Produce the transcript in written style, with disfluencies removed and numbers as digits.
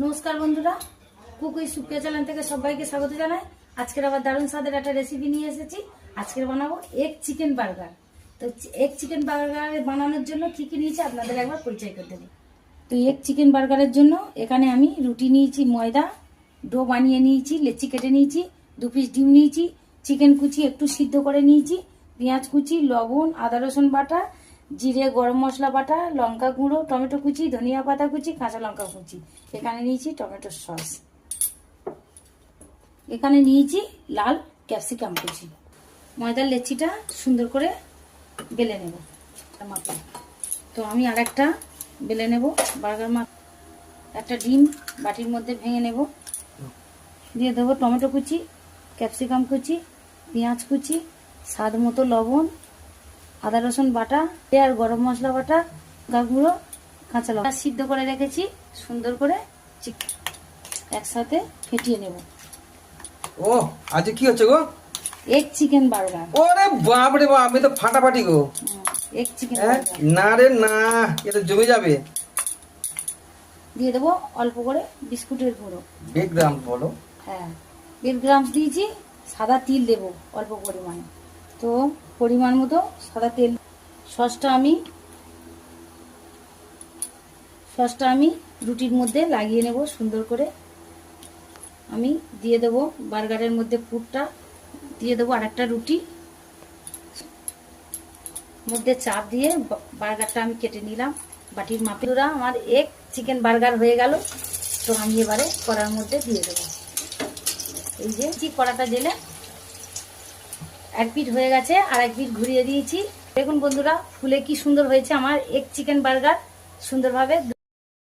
নমস্কার বন্ধুরা, কুকুই সুপ্রিয়া চ্যানেল থেকে সবাইকে স্বাগত জানাই। আজকের আবার দারুণ স্বাদের একটা রেসিপি নিয়ে এসেছি। আজকে বানাবো এগ চিকেন বার্গার। তো এগ চিকেন বার্গার বানানোর জন্য কি কি নিয়েছি আপনাদের একবার পরিচয় করে দেবো। তো এগ চিকেন বার্গারের জন্য এখানে আমি রুটি নিয়েছি, ময়দা ডো বানিয়ে নিয়েছি, লেচি কেটে নিয়েছি, 2 পিস ডিম নিয়েছি, চিকেন কুচি একটু সিদ্ধ করে নিয়েছি, পেঁয়াজ কুচি, লবণ, আদা রসুন বাটা, জিরে গরম মশলা বাটা, লঙ্কা গুঁড়ো, টমেটো কুচি, ধনিয়া পাতা কুচি, কাঁচা লঙ্কা কুচি। এখানে নিয়েছি টমেটো সস। এখানে নিয়েছি লাল ক্যাপসিকাম কুচি। ময়দার লেচিটা সুন্দর করে বেলে নেব মাপে। তো আমি আরেকটা বেলে নেব বার্গার মাপ। একটা ডিম বাটির মধ্যে ভেঙে নেব, দিয়ে দেবো টমেটো কুচি, ক্যাপসিকাম কুচি, পেঁয়াজ কুচি, স্বাদ মতো লবণ, আদা রসুন বাটা আর গরম মশলা বাটা, লঙ্কা গুঁড়ো, কাঁচা লঙ্কা সিদ্ধ করে রেখেছি। সুন্দর করে একসাথে ফেটিয়ে নেব। ও আজ কি হচ্ছে গো? Egg chicken burger. ওরে বাপ রে বাপ, আমি তো ফাটাফাটি গো। এগ চিকেন না রে না, এটা জমে যাবে। দিয়ে দেবো অল্প করে বিস্কুটের গুঁড়ো। বিগ গ্রাম বলো। হ্যাঁ, 1 গ্রাম দিয়েছি। সাদা তিল দেবো অল্প পরিমাণে। তো পরিমাণ মতো সাদা তেল। সসটা আমি রুটির মধ্যে লাগিয়ে নেব সুন্দর করে। আমি দিয়ে দেবো বার্গারের মধ্যে পুরটা দিয়ে দেবো। আরেকটা রুটি মধ্যে চাপ দিয়ে বার্গারটা আমি কেটে নিলাম বাটির মাপে। আমার এগ চিকেন বার্গার হয়ে গেল। তো আমি এবারে কড়ার মধ্যে দিয়ে দেবো। এই যে কড়াটা জেলে এক পিঠ হয়ে গেছে, আর এক পিঠ ঘুরিয়ে দিয়েছি। দেখুন বন্ধুরা, ফুলে কি সুন্দর হয়েছে আমার এগ চিকেন বার্গার। সুন্দরভাবে